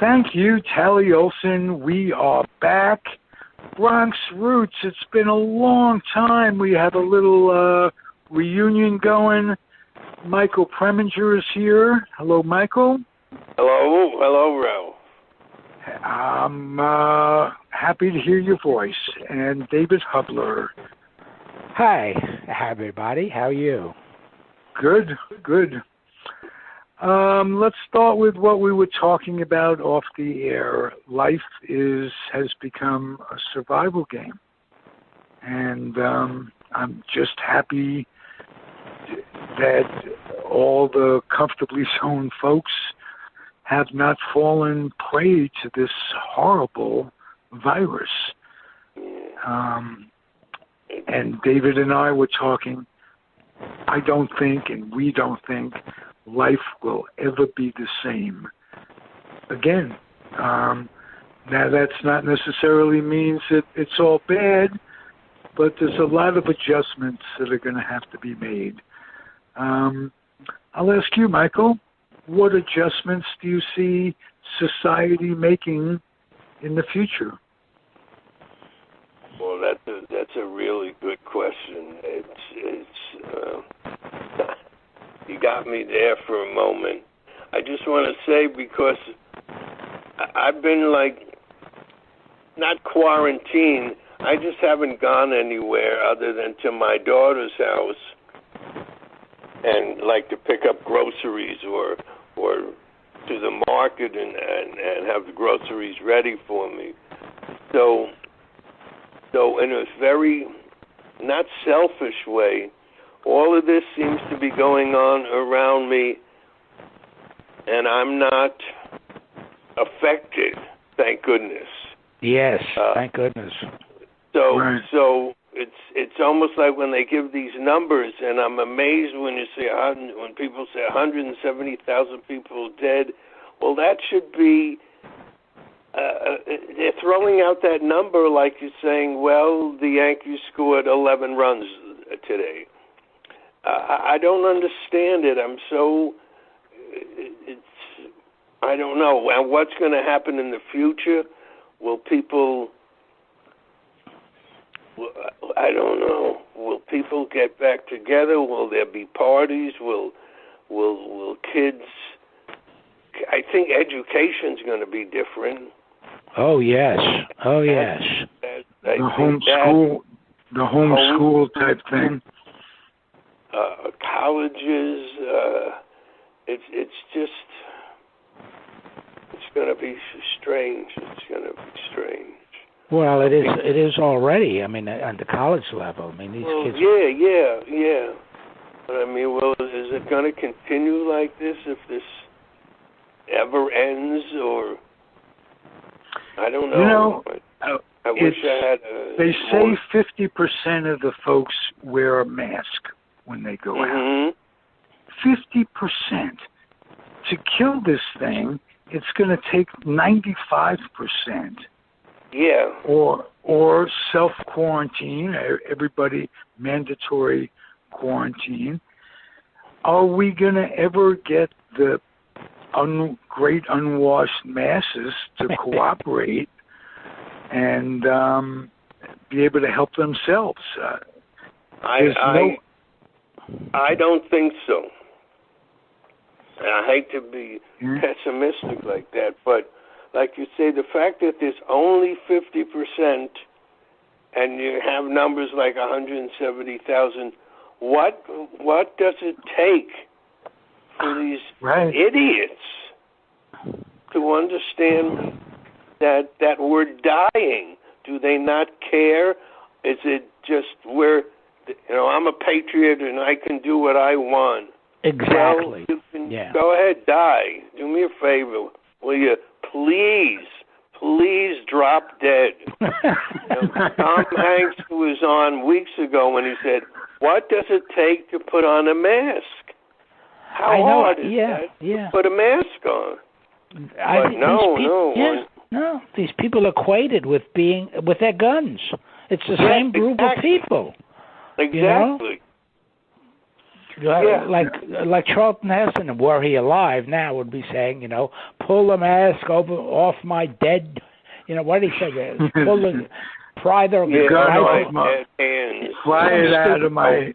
Thank you, Tally Olson. We are back. Bronx Roots, it's been a long time. We have a little reunion going. Michael Preminger is here. Hello, Michael. Hello, Ralph. I'm happy to hear your voice. And David Hubler. Hi, everybody. How are you? Good. Let's start with what we were talking about off the air. Life has become a survival game. And I'm just happy that all the comfortably zoned folks have not fallen prey to this horrible virus. And David and I were talking. I don't think, and we don't think, life will ever be the same again. Now, that's not necessarily means that it's all bad, but there's a lot of adjustments that are going to have to be made. I'll ask you, Michael, what adjustments do you see society making in the future? Well, that's a really good question. You got me there for a moment. I just want to say, because I've been not quarantined. I just haven't gone anywhere other than to my daughter's house and to pick up groceries or to the market and have the groceries ready for me. So in a very not selfish way, all of this seems to be going on around me, and I'm not affected, thank goodness. Yes, thank goodness. So it's almost like when they give these numbers, and I'm amazed when people say 170,000 people dead. Well, that should be. They're throwing out that number like you're saying, well, the Yankees scored 11 runs today. I don't understand it. I don't know. And what's going to happen in the future? Will people, I don't know. Will people get back together? Will there be parties? Will kids, I think education's going to be different. Oh, yes. The homeschool type thing. Colleges, it's going to be strange. Well, it is already. I mean, at the college level. I mean, these kids. Yeah. But I mean, is it going to continue like this if this ever ends, or I don't know. I wish I had. They say 50% of the folks wear a mask when they go out. 50%. To kill this thing, it's going to take 95%. Yeah. Or self-quarantine, everybody mandatory quarantine. Are we going to ever get the great unwashed masses to cooperate and be able to help themselves? I don't think so. And I hate to be pessimistic like that, but like you say, the fact that there's only 50% and you have numbers like 170,000, what does it take for these idiots to understand that we're dying? Do they not care? Is it just I'm a patriot and I can do what I want? Exactly. Well, you can go ahead, die. Do me a favor. Will you please drop dead? Tom Hanks was on weeks ago when he said, what does it take to put on a mask? How hard is that to put a mask on? No, these people are equated with their guns. It's the same group of people. Exactly. Like Charlton Heston, were he alive now, would be saying, pull the mask off my dead. What did he say? Pull the pry the hands. Pry it out of my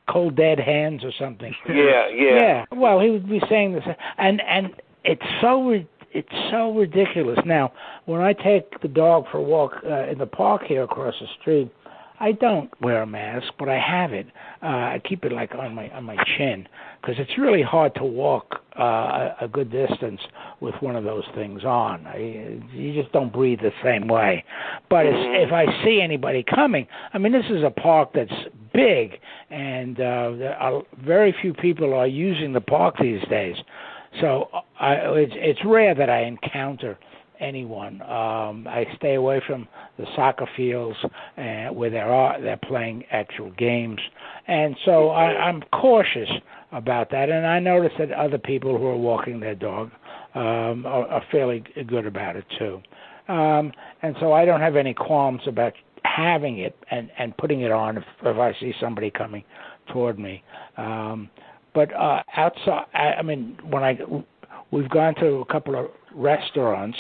cold dead hands or something. Yeah. Well, he would be saying this, and it's so ridiculous. Now, when I take the dog for a walk in the park here across the street, I don't wear a mask, but I have it. I keep it like on my chin because it's really hard to walk a good distance with one of those things on. You just don't breathe the same way. But if I see anybody coming, this is a park that's big, and very few people are using the park these days. So it's rare that I encounter anyone. I stay away from the soccer fields where they're playing actual games, and so I'm cautious about that. And I notice that other people who are walking their dog are fairly good about it too. And so I don't have any qualms about having it and putting it on if I see somebody coming toward me. But outside, we've gone to a couple of restaurants,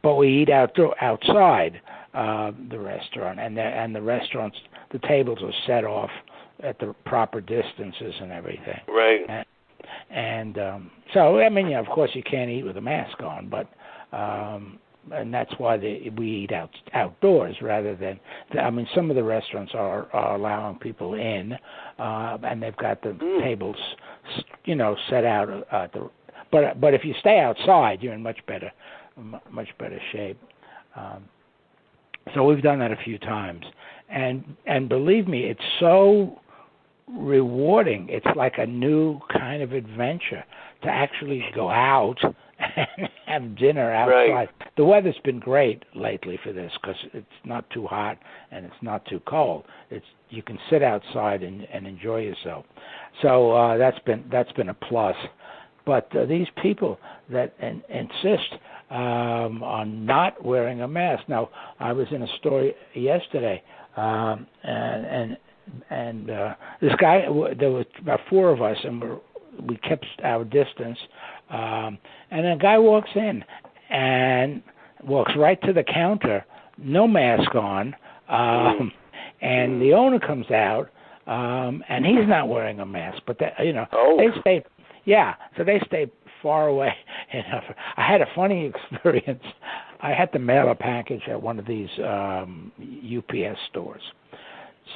but we eat outside the restaurant, and the restaurants, the tables are set off at the proper distances and everything. Right. And so, of course, you can't eat with a mask on, but and that's why we eat outdoors rather than. Some of the restaurants are allowing people in, and they've got the tables, set out. But if you stay outside, you're in much better shape. So we've done that a few times, and believe me, it's so rewarding. It's like a new kind of adventure to actually go out and have dinner outside. Right. The weather's been great lately for this because it's not too hot and it's not too cold. You can sit outside and enjoy yourself. So that's been a plus. But these people that insist on not wearing a mask. Now, I was in a store yesterday, and this guy. There was about four of us, and we kept our distance. And a guy walks in and walks right to the counter, no mask on, and the owner comes out, and he's not wearing a mask. But they stay. Yeah, so they stay far away. I had a funny experience. I had to mail a package at one of these UPS stores.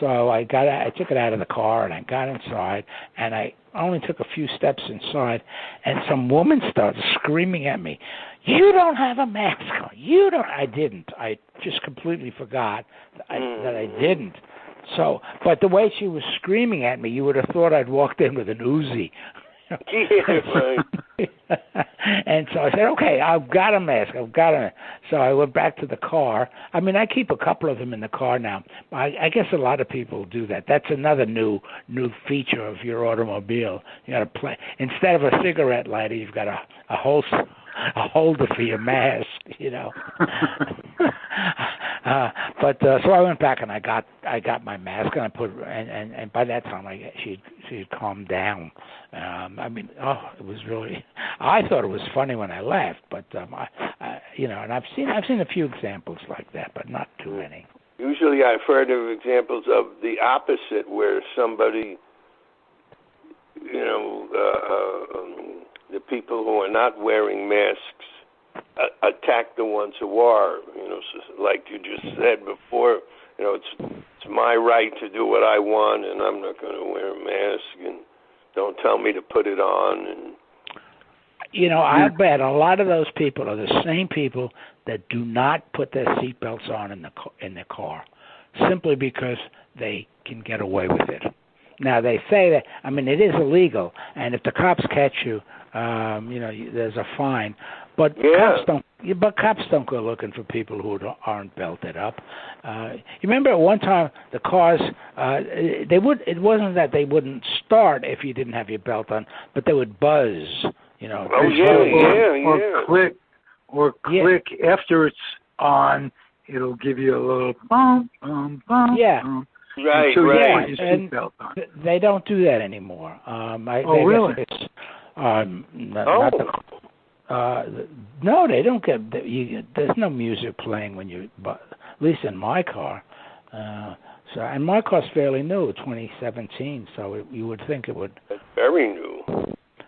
So I took it out of the car, and I got inside, and I only took a few steps inside, and some woman started screaming at me, "You don't have a mask on. You don't." I didn't. I just completely forgot that I didn't. So, but the way she was screaming at me, you would have thought I'd walked in with an Uzi. And so I said, okay, I've got a mask. So I went back to the car. I keep a couple of them in the car now. I guess a lot of people do that. That's another new feature of your automobile. You got to play instead of a cigarette lighter, you've got a holder for your mask. But so I went back and I got my mask and I put and by that time she had calmed down. It was really. I thought it was funny when I left, but and I've seen a few examples like that, but not too many. Usually, I've heard of examples of the opposite, where somebody, the people who are not wearing masks attack the ones who are. Like you just said before, it's my right to do what I want, and I'm not going to wear a mask, and don't tell me to put it on. And I bet a lot of those people are the same people that do not put their seatbelts on in their car, simply because they can get away with it. Now they say that it is illegal, and if the cops catch you, there's a fine. But cops don't go looking for people who aren't belted up. You remember at one time the cars it wasn't that they wouldn't start if you didn't have your belt on, but they would buzz. Or click after it's on. It'll give you a little bump. Yeah. Right, until right. you put your seatbelt on. They don't do that anymore. Really? It's, no, they don't get. There's no music playing when you. But at least in my car. And my car's fairly new, 2017. So you would think it would. That's very new.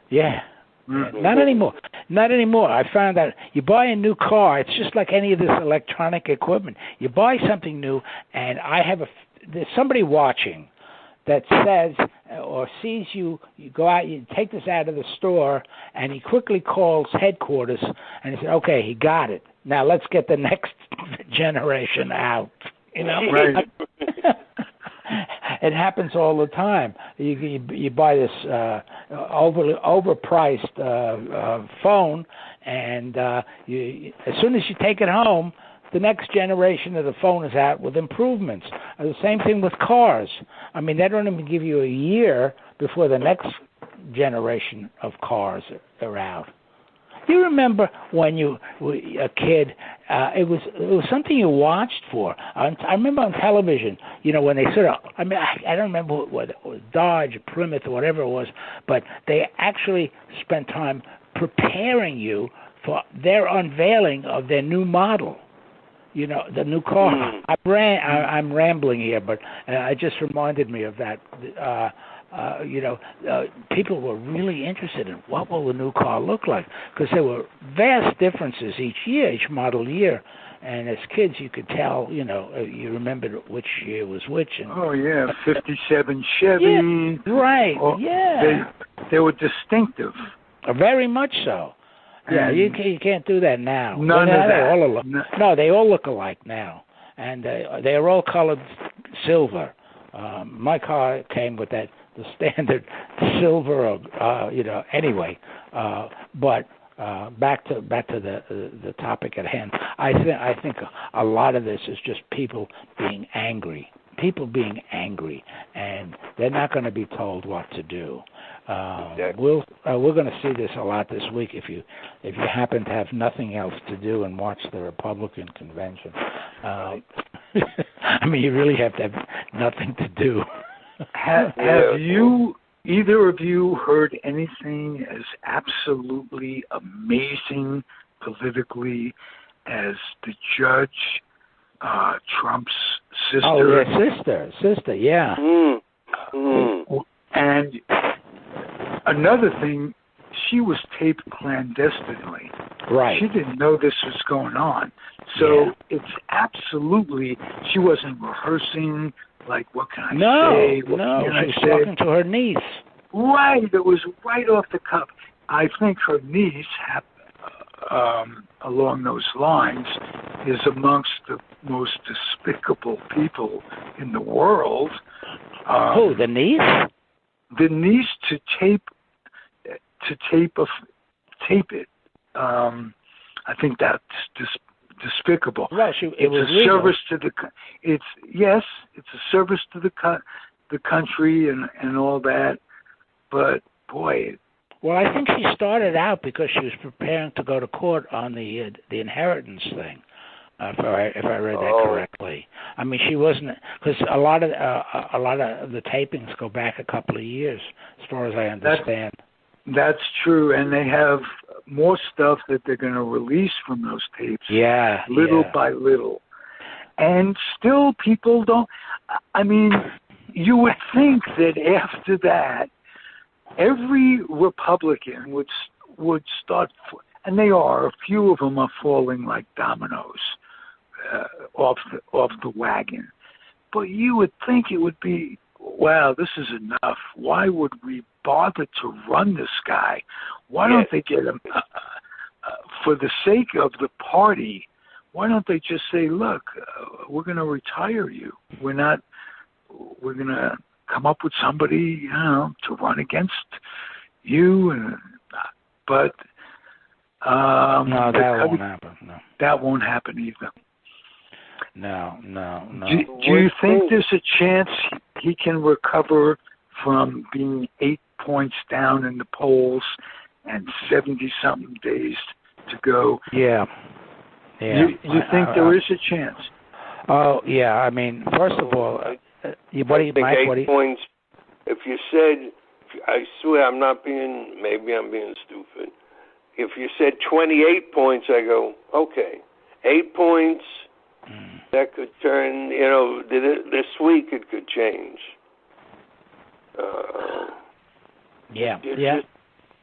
Yeah. Mm-hmm. Not anymore. Not anymore. I found that you buy a new car, it's just like any of this electronic equipment. You buy something new, and there's somebody watching that says or sees you go out, you take this out of the store, and he quickly calls headquarters, and he says, okay, he got it. Now let's get the next generation out. You know? Right. It happens all the time. You buy this overpriced phone, and as soon as you take it home, the next generation of the phone is out with improvements. The same thing with cars. I mean, they don't even give you a year before the next generation of cars are out. You remember when you were a kid, it was something you watched for. I remember on television, when they sort of, I don't remember what it was, Dodge, Plymouth, or whatever it was, but they actually spent time preparing you for their unveiling of their new model. The new car. I'm rambling here, but it just reminded me of that. People were really interested in what will the new car look like, because there were vast differences each model year, and as kids you could tell, you remembered which year was which. And, 57 Chevy. Yeah, right. They were distinctive. Very much so. Yeah, you can't do that now. None of that. No, they all look alike now, and they are all colored silver. My car came with the standard silver, Anyway, but back to the topic at hand. I think a lot of this is just people being angry. People being angry, and they're not going to be told what to do. We're going to see this a lot this week if you happen to have nothing else to do and watch the Republican convention. I mean, you really have to have nothing to do. Have you, either of you, heard anything as absolutely amazing politically as the judge, Trump's sister? Oh, yeah, sister, yeah. And another thing, she was taped clandestinely. Right. She didn't know this was going on. So it's absolutely, she wasn't rehearsing, like, what can I say? She was talking to her niece. Right. It was right off the cuff. I think her niece, along those lines, is amongst the most despicable people in the world. Who, the niece? The niece to tape it. I think that's despicable. Well, it was a service to the. It's a service to the country and all that. But boy. Well, I think she started out because she was preparing to go to court on the inheritance thing. If I read that correctly. I mean, she wasn't, because a lot of the tapings go back a couple of years, as far as I understand. That's true, and they have more stuff that they're going to release from those tapes. Yeah, little by little, and still people don't. I mean, you would think that after that, every Republican would start, and they are. A few of them are falling like dominoes off the wagon. But you would think it would be, wow, this is enough. Why would we bother to run this guy? Why don't they get him, for the sake of the party, why don't they just say, look, we're going to retire you. We're going to come up with somebody, to run against you. But no, that won't happen. No. That won't happen either. No. Do you think there's a chance he can recover from being 8 points down in the polls and 70-something days to go? Yeah. You think there is a chance? Oh, yeah. I mean, first of all, 8 points. If you said, I swear I'm not being, maybe I'm being stupid. If you said 28 points, I go, okay. 8 points, that could turn, this week it could change.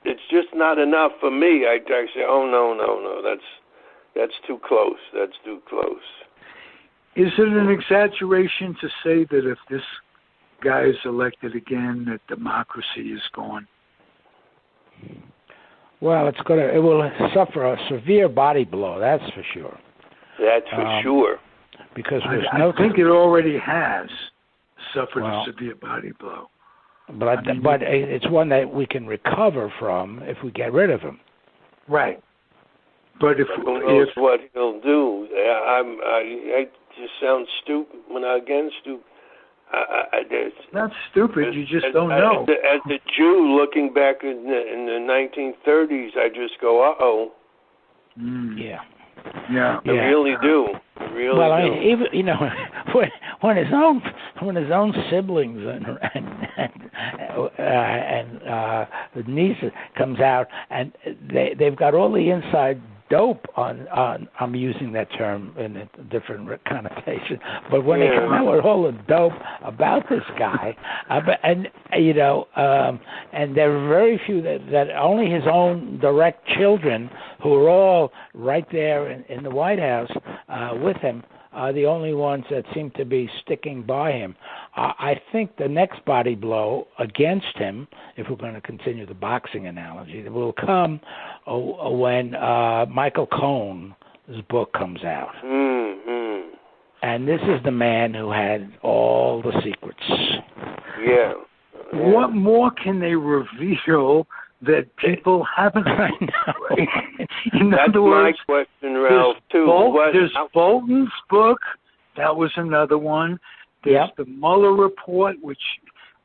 It's just not enough for me. I say, oh, no, that's too close. That's too close. Is it an exaggeration to say that if this guy is elected again, that democracy is gone? Well, it will suffer a severe body blow. That's for sure. That's for sure. Because I think it already has suffered a severe body blow. But it's one that we can recover from if we get rid of him. Right. But who knows what he'll do? I just sound stupid when I stupid. Not stupid. You just don't know. As a Jew looking back in the 1930s, I just go, uh-oh. Yeah. Yeah. I really do. Really well, do. I mean, even when his own siblings and the niece comes out, and they've got all the inside dope on I'm using that term in a different connotation, but when they come out with all the dope about this guy, and there are very few that only his own direct children, who are all right there in the White House with him, are the only ones that seem to be sticking by him. I think the next body blow against him, if we're going to continue the boxing analogy, will come when Michael Cohen's book comes out. Mm-hmm. And this is the man who had all the secrets. Yeah. What more can they reveal that people haven't? That's my question, Ralph, too. There's Bolton's book. That was another one. There's the Mueller report, which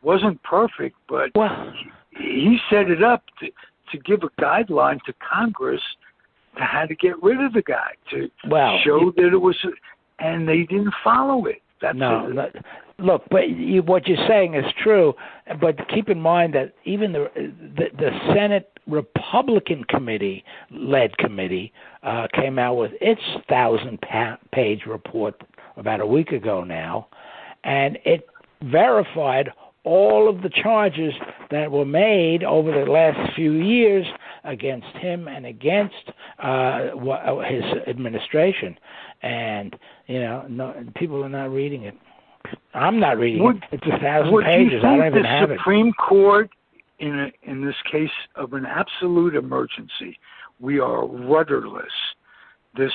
wasn't perfect, but he set it up to give a guideline to Congress to how to get rid of the guy, to show that it was, and they didn't follow it. Look, but what you're saying is true, but keep in mind that even the Senate Republican led committee came out with its 1,000-page report about a week ago now, and it verified all of the charges that were made over the last few years against him and against his administration. And, people are not reading it. I'm not reading it. It's 1,000 pages. I don't even have it. The Supreme Court, in this case of an absolute emergency, we are rudderless. The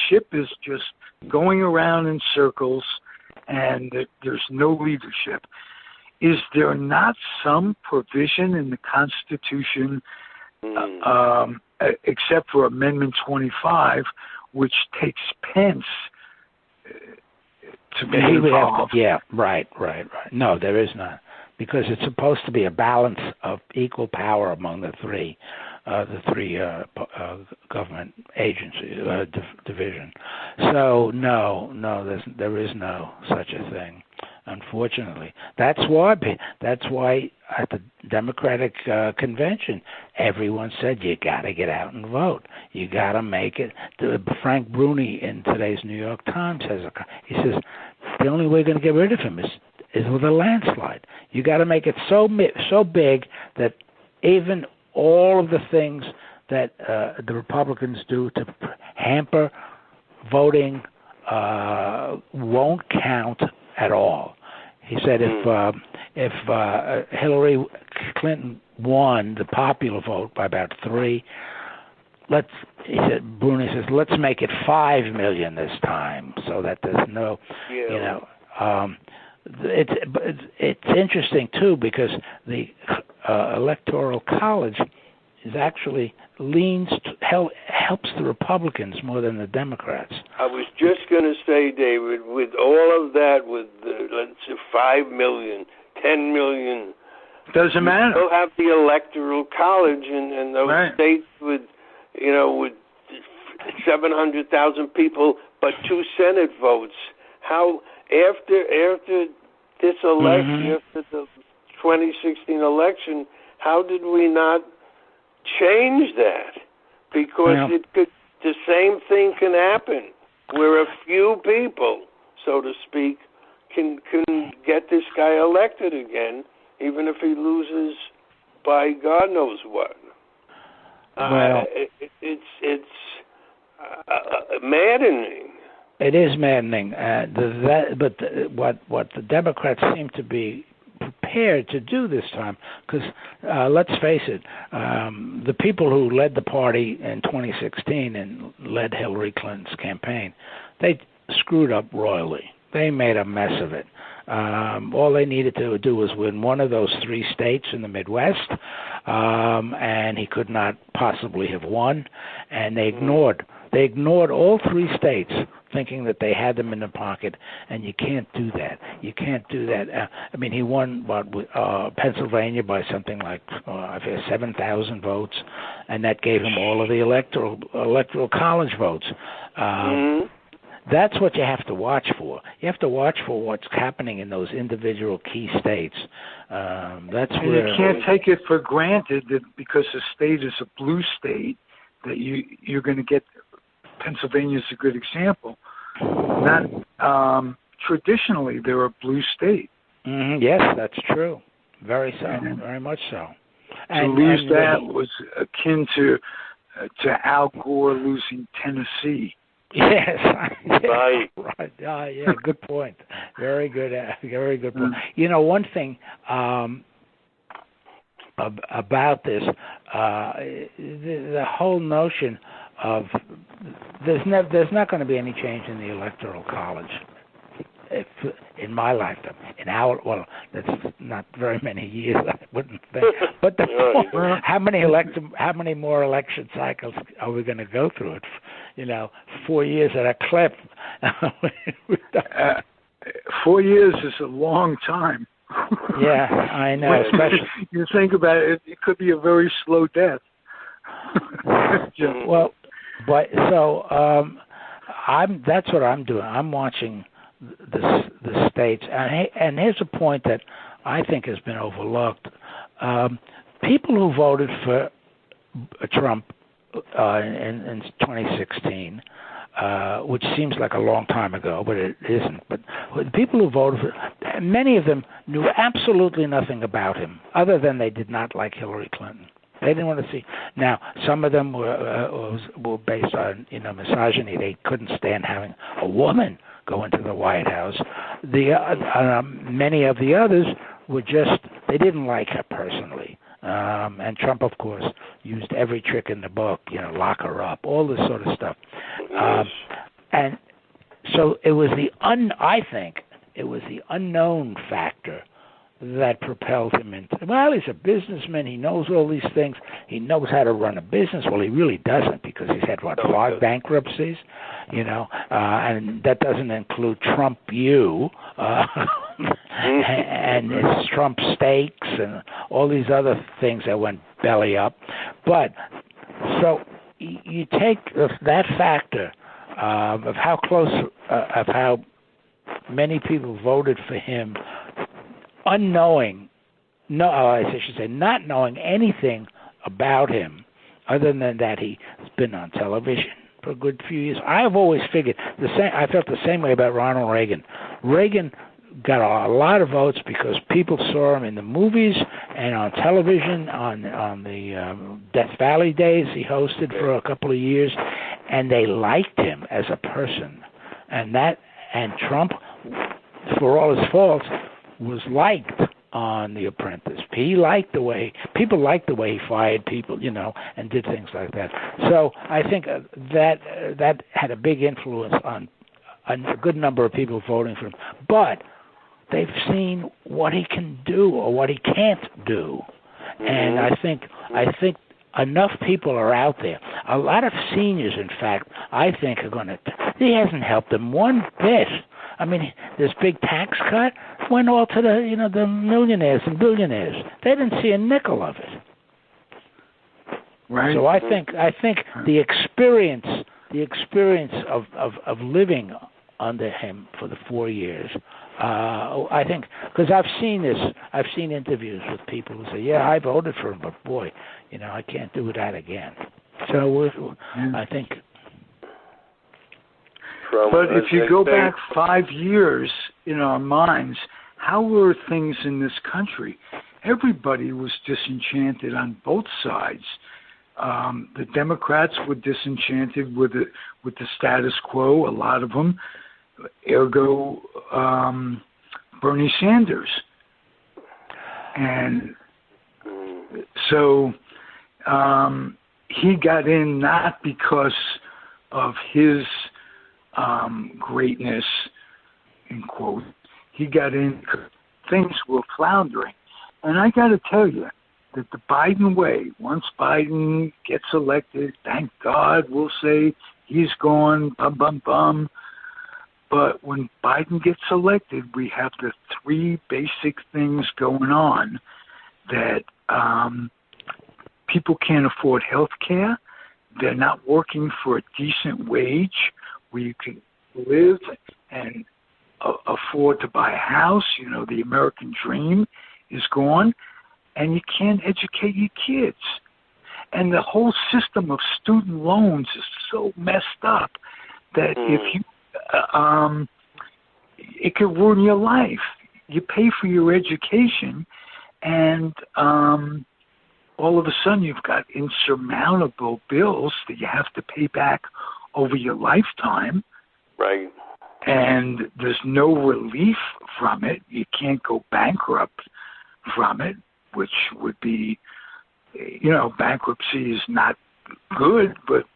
ship is just going around in circles, and there's no leadership. Is there not some provision in the Constitution, except for Amendment 25, which takes Pence to be involved? Right. No, there is not, because it's supposed to be a balance of equal power among the three government agencies, division. So no, there is no such a thing. Unfortunately, that's why at the Democratic convention, everyone said you got to get out and vote. You got to make it. Frank Bruni in today's New York Times he says the only way you're going to get rid of him is with a landslide. You got to make it so big that even all of the things that the Republicans do to hamper voting won't count at all. He said if Hillary Clinton won the popular vote by about 3, Bruni says, let's make it 5 million this time, so that there's no, it's interesting too, because the Electoral College is actually helps the Republicans more than the Democrats. I was just going to say, David, with all of that, with let's say 5 million, 10 million, doesn't matter. They'll have the Electoral College in those states with 700,000 people, but 2 Senate votes. How after this election, after the 2016 election, how did we not change that? Because the same thing can happen, where a few people, so to speak, can get this guy elected again, even if he loses by God knows what. Well, it's maddening. It is maddening. What the Democrats seem to be prepared to do this time, because let's face it, the people who led the party in 2016 and led Hillary Clinton's campaign, they screwed up royally. They made a mess of it. All they needed to do was win one of those 3 states in the Midwest, and he could not possibly have won. And they ignored all 3 states, thinking that they had them in the pocket, and you can't do that. You can't do that. I mean, he won Pennsylvania by something like 7,000 votes, and that gave him all of the electoral college votes. That's what you have to watch for. You have to watch for what's happening in those individual key states. That's where you can't take it for granted that because a state is a blue state that you're going to get. Pennsylvania is a good example. Not traditionally they're a blue state. Yes, that's true. Very much so. To lose that was akin to Al Gore losing Tennessee. Yes. Right. Right. Yeah. Good point. Very good. Very good point. You know, one thing about this, the whole notion of there's not going to be any change in the Electoral College in my lifetime. That's not very many years, I wouldn't think. But how many more election cycles are we going to go through? 4 years at a clip. 4 years is a long time. Yeah, I know. Especially you think about it, it could be a very slow death. Well, but so that's what I'm doing. I'm watching the states, and here's a point that I think has been overlooked. People who voted for Trump in 2016, which seems like a long time ago, but it isn't. But the people who voted for, many of them knew absolutely nothing about him, other than they did not like Hillary Clinton. They didn't want to see. Now, some of them were based on misogyny. They couldn't stand having a woman go into the White House. Many of the others were just they didn't like her personally. And Trump, of course, used every trick in the book. Lock her up, all this sort of stuff. And so it was I think it was the unknown factor that propelled him into, he's a businessman, he knows all these things, he knows how to run a business. Well, he really doesn't, because he's had, 5 bankruptcies, and that doesn't include Trump and his Trump Steaks and all these other things that went belly up. But, so, you take that factor of how close, of how many people voted for him, not knowing anything about him, other than that he's been on television for a good few years. I've always figured the same. I felt the same way about Ronald Reagan. Reagan got a lot of votes because people saw him in the movies and on television on the Death Valley days he hosted for a couple of years, and they liked him as a person. And Trump, for all his faults, was liked on The Apprentice. People liked the way he fired people, and did things like that. So I think that had a big influence on a good number of people voting for him. But they've seen what he can do or what he can't do, and I think enough people are out there. A lot of seniors, in fact, I think are going to. He hasn't helped them one bit. I mean, this big tax cut went all to the millionaires and billionaires. They didn't see a nickel of it. Right. So I think the experience of living under him for the 4 years. I think because I've seen this. I've seen interviews with people who say, "Yeah, I voted for him, but boy, I can't do that again." So I think. But if you go back 5 years in our minds, how were things in this country? Everybody was disenchanted on both sides. The Democrats were disenchanted with the status quo, a lot of them, ergo Bernie Sanders. And so he got in not because of his greatness, in quote. He got in because things were floundering. And I got to tell you that the Biden way, once Biden gets elected, thank God, we'll say he's gone, bum, bum, bum. But when Biden gets elected, we have the three basic things going on that people can't afford health care. They're not working for a decent wage where you can live and afford to buy a house. The American dream is gone, and you can't educate your kids. And the whole system of student loans is so messed up that if you, it could ruin your life. You pay for your education, and all of a sudden you've got insurmountable bills that you have to pay back over your lifetime. Right. And there's no relief from it. You can't go bankrupt from it, which would be, bankruptcy is not good, but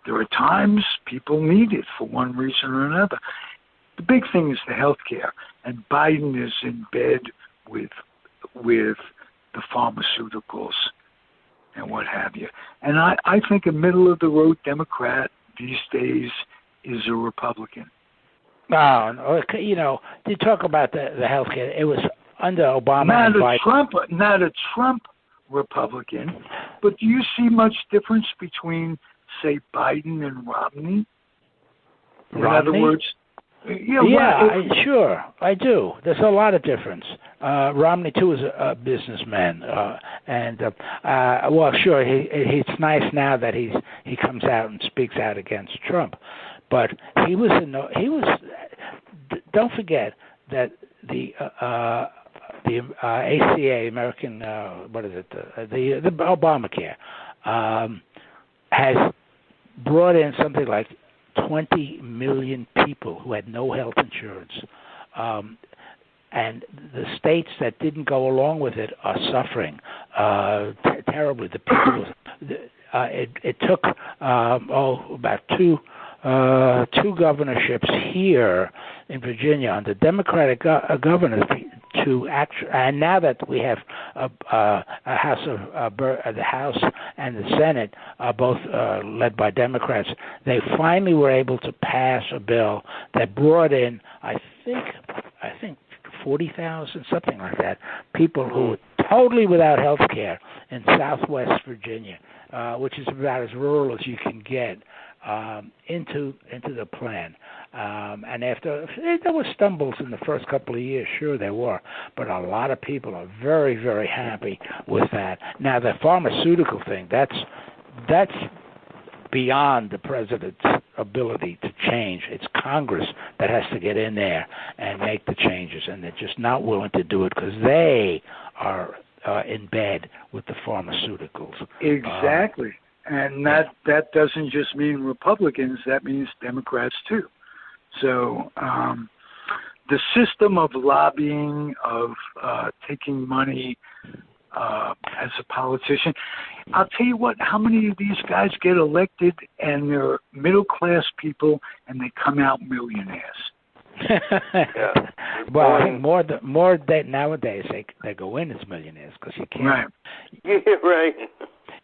there are times people need it for one reason or another. The big thing is the health care, and Biden is in bed with the pharmaceuticals and what have you. And I think a middle-of-the-road Democrat these days is a Republican. No, you talk about the health care. It was under Obama not and Biden. Not a Trump Republican, but do you see much difference between, say, Biden and Romney? In other words, sure, I do. There's a lot of difference. Romney too is a businessman, sure, it's nice now that he comes out and speaks out against Trump, but he was. Don't forget that the ACA, American, the Obamacare, has brought in something like 20 million people who had no health insurance. And the states that didn't go along with it are suffering terribly. The people, it took about two governorships here in Virginia under Democratic governors to and now that we have the House and the Senate both led by Democrats, they finally were able to pass a bill that brought in, I think 40,000, something like that, people who were totally without health care in Southwest Virginia, which is about as rural as you can get, into the plan. And after there were stumbles in the first couple of years, sure there were, but a lot of people are very, very happy with that. Now the pharmaceutical thing, that's beyond the president's ability to change. It's Congress that has to get in there and make the changes, and they're just not willing to do it because they are in bed with the pharmaceuticals. Exactly. And that doesn't just mean Republicans, that means Democrats too. So the system of lobbying, of taking money as a politician, I'll tell you what, how many of these guys get elected and they're middle-class people and they come out millionaires? Well, I think more that nowadays they go in as millionaires because you can't. Right. Yeah, right.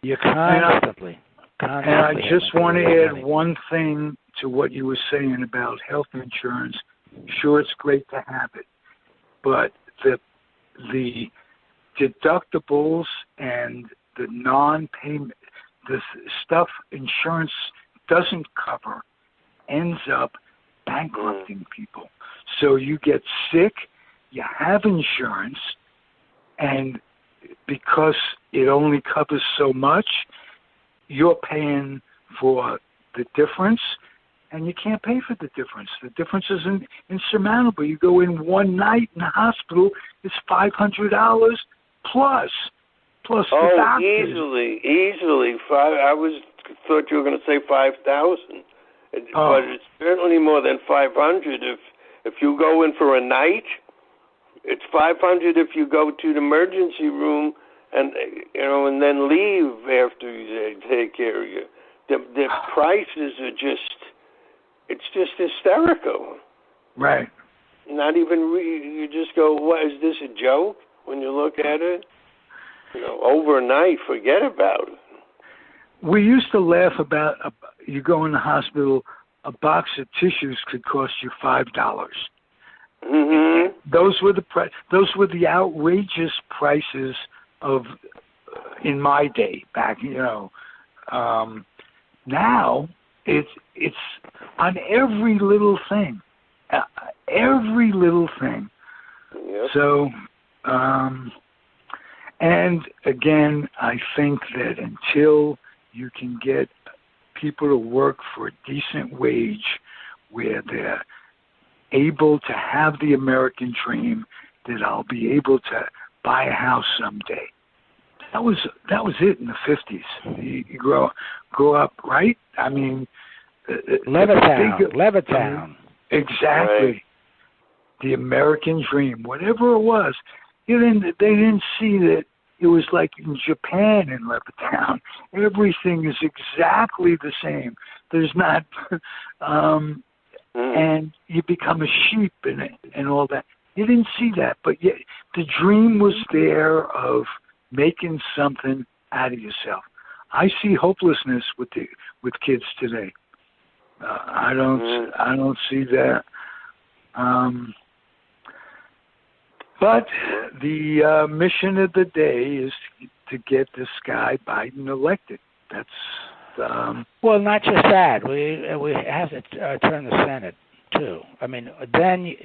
You're constantly. And I just want to add one thing to what you were saying about health insurance. Sure, it's great to have it, but the deductibles and the non-payment, the stuff insurance doesn't cover, ends up bankrupting people. So you get sick, you have insurance, and because it only covers so much, you're paying for the difference, and you can't pay for the difference. The difference is insurmountable. You go in one night in the hospital, it's $500 plus the doctors. Easily. Thought you were going to say 5,000, but it's certainly more than 500 if you go in for a night. It's 500 if you go to the emergency room and then leave after they take care of you. The prices are it's just hysterical. Right. Not even you just go, what is this a joke? When you look at it, overnight, forget about it. We used to laugh about you go in the hospital, a box of tissues could cost you $5. Mm-hmm. Those were the outrageous prices of in my day back. Now it's on every little thing, Yep. So, and again, I think that until you can get people to work for a decent wage where they're able to have the American dream, that I'll be able to buy a house someday. That was it in the 50s. You grow up, right? I mean, Levittown. Exactly. Right. The American dream, whatever it was. They didn't see that it was like in Japan in Levittown. Everything is exactly the same. There's not, and you become a sheep and all that. You didn't see that, but yet the dream was there of making something out of yourself. I see hopelessness with kids today. I don't see that. But the mission of the day is to get this guy Biden elected. That's well, not just that. We have to turn the Senate too. I mean, then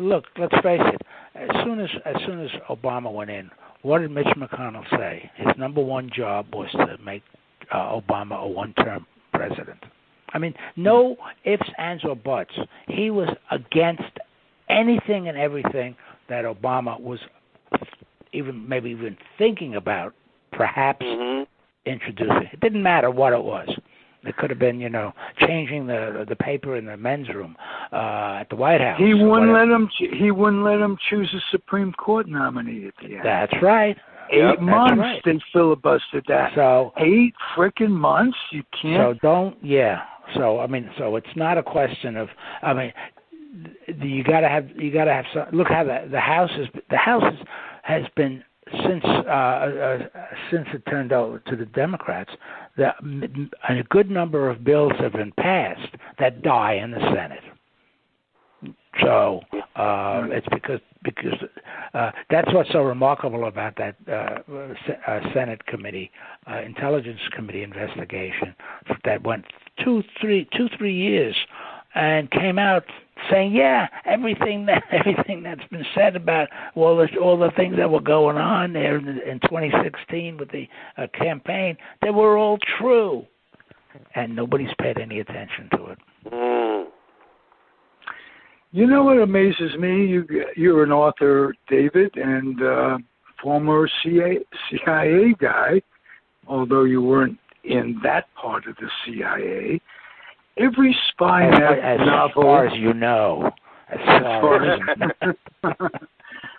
look. Let's face it. As soon as Obama went in, what did Mitch McConnell say? His number one job was to make Obama a one-term president. I mean, no ifs, ands, or buts. He was against anything and everything that Obama was maybe even thinking about, perhaps introducing. It didn't matter what it was. It could have been, changing the paper in the men's room at the White House. He wouldn't let him. He wouldn't let him choose a Supreme Court nominee at the end. That's right. 8 months they filibustered that. So 8 frickin' months. You can't. So so it's not a question of. I mean, you gotta have some. Look how the House has been since it turned over to the Democrats. A good number of bills have been passed that die in the Senate. So it's because that's what's so remarkable about that Senate committee, Intelligence Committee investigation that went 2-3 years and came out saying, everything that's been said about all the things that were going on there in 2016 with the campaign, they were all true, and nobody's paid any attention to it. You know what amazes me? You're an author, David, and former CIA guy, although you weren't in that part of the CIA. Every spy novel, as far as you know.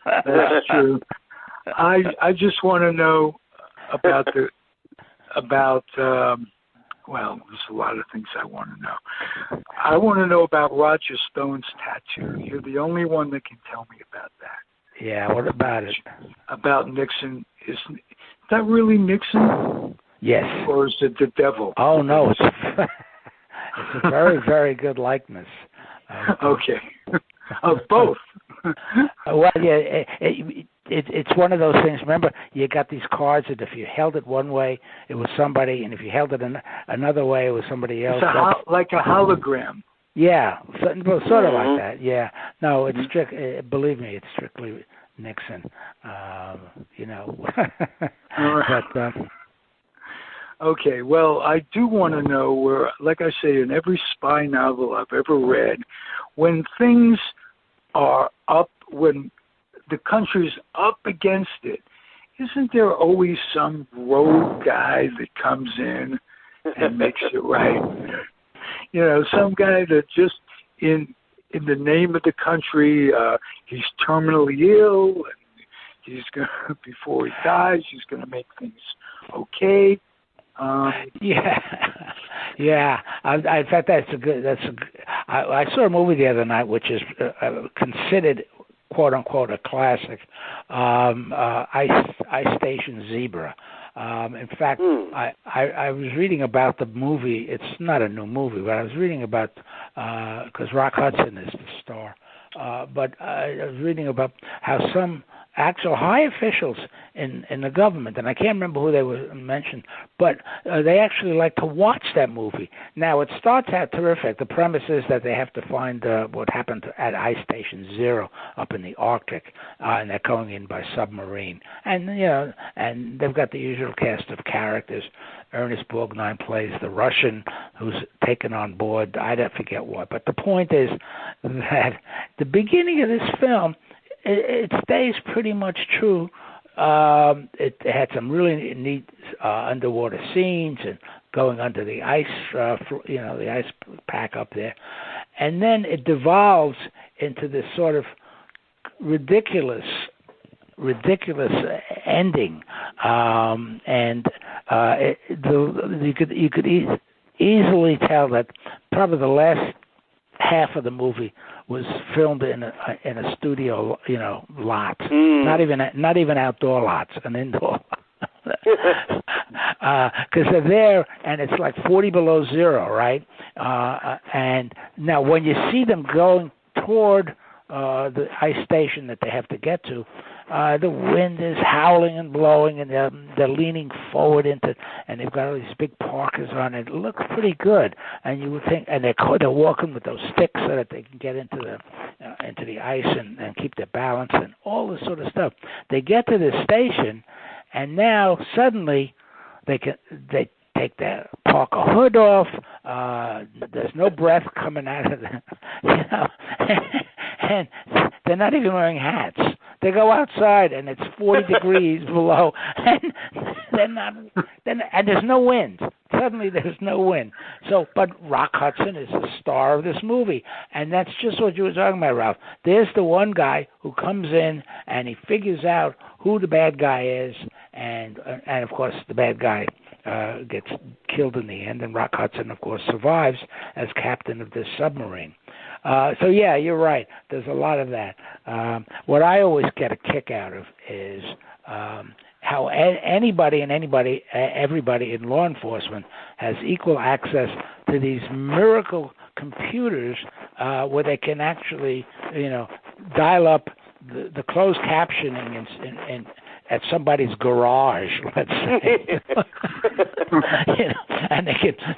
That's true. I just want to know about well, there's a lot of things I want to know. I want to know about Roger Stone's tattoo. You're the only one that can tell me about that. Yeah, what about it? About Nixon. Is that really Nixon? Yes. Or is it the devil? Oh, no. It's a very, very good likeness. Okay. Of both. Well, yeah, it's one of those things. Remember, you got these cards that if you held it one way, it was somebody, and if you held it another way, it was somebody else. It's like a hologram. Yeah, sort of like that. Yeah. No, it's believe me, it's strictly Nixon. You know. But. Okay, well, I do want to know where, like I say, in every spy novel I've ever read, when things are up, when the country's up against it, isn't there always some rogue guy that comes in and makes it right? You know, some guy that just in the name of the country, he's terminally ill, and he's going to, before he dies, he's going to make things okay. Yeah. In fact, I saw a movie the other night, which is considered "quote unquote" a classic. Ice Station Zebra. In fact, I was reading about the movie. It's not a new movie, but I was reading about because Rock Hudson is the star. But I was reading about how some actual high officials in the government, and I can't remember who they were mentioned, but they actually like to watch that movie. Now, it starts out terrific. The premise is that they have to find what happened at Ice Station Zero up in the Arctic, and they're going in by submarine. And, you know, and they've got the usual cast of characters. Ernest Borgnine plays the Russian who's taken on board. I don't forget what. But the point is that the beginning of this film, it stays pretty much true. It had some really neat underwater scenes and going under the ice, the ice pack up there. And then it devolves into this sort of ridiculous ending, you could easily tell that probably the last half of the movie was filmed in a studio, lot, not even outdoor lots, an indoor. Because they're there and it's like 40 below zero, right? And now when you see them going toward the ice station that they have to get to, the wind is howling and blowing, and they're leaning forward and they've got all these big parkas on. It looks pretty good, and you would think, and they're walking with those sticks so that they can get into the ice and keep their balance and all this sort of stuff. They get to the station, and now suddenly they take their parka hood off. There's no breath coming out of them, and they're not even wearing hats. They go outside and it's 40 degrees below, and and there's no wind. Suddenly there's no wind. So, but Rock Hudson is the star of this movie, and that's just what you were talking about, Ralph. There's the one guy who comes in and he figures out who the bad guy is, and of course the bad guy gets killed in the end, and Rock Hudson, of course, survives as captain of this submarine. So yeah, you're right. There's a lot of that. What I always get a kick out of is how everybody in law enforcement has equal access to these miracle computers where they can actually, dial up the closed captioning in at somebody's garage, let's say, and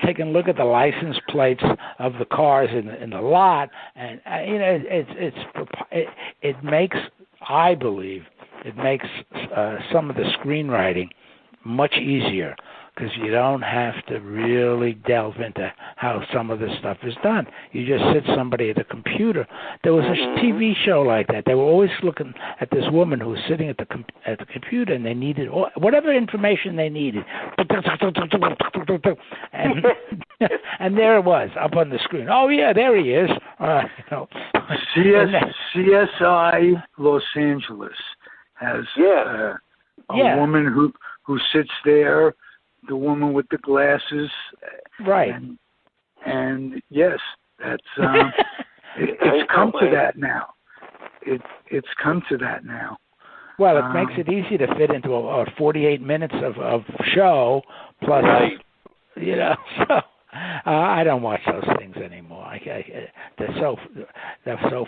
they can look at the license plates of the cars in the lot, and it makes, I believe, some of the screenwriting much easier, because you don't have to really delve into how some of this stuff is done. You just sit somebody at a computer. There was a TV show like that. They were always looking at this woman who was sitting at the computer, and they needed whatever information they needed. And there it was, up on the screen. Oh, yeah, there he is. CSI Los Angeles has a woman who sits there, the woman with the glasses, right? And yes, that's it's come to that now. It's come to that now. Well, it makes it easy to fit into a 48 minutes of show plus, So I don't watch those things anymore. They're so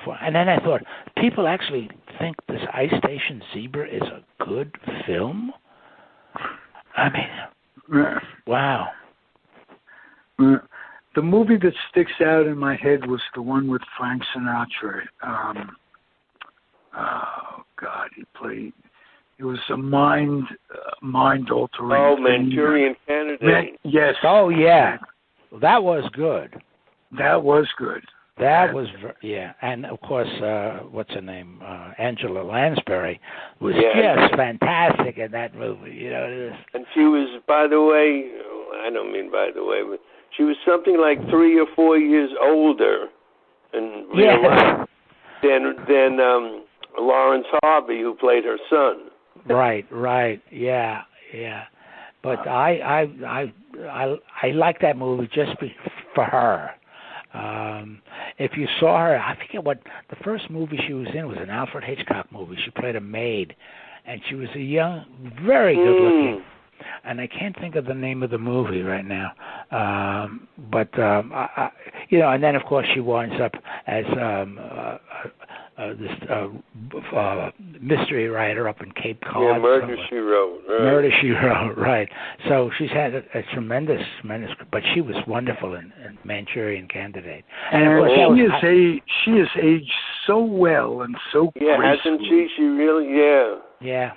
fun. And then I thought, people actually think this Ice Station Zebra is a good film. I mean. Wow. the movie that sticks out in my head was the one with Frank Sinatra. Oh God, he played. It was a mind altering. Oh, Manchurian Candidate. Yes. Oh yeah, that was good. That was good. That was, yeah, and of course, what's her name? Angela Lansbury was just fantastic in that movie. You know, it was. And she was, by the way, I don't mean by the way, but she was something like 3 or 4 years older in real life than Lawrence Harvey, who played her son. Right, yeah. But I like that movie just for her. If you saw her, I forget what the first movie she was in was an Alfred Hitchcock movie. She played a maid, and she was a young, very good looking. And I can't think of the name of the movie right now. But you know, and then of course she winds up as this mystery writer up in Cape Cod. Yeah, Murder, She Wrote. Right. Murder, She Wrote, right. So she's had a tremendous, but she was wonderful in Manchurian Candidate. And of course, she has aged so well and so gracefully. Hasn't she? She really, Yeah.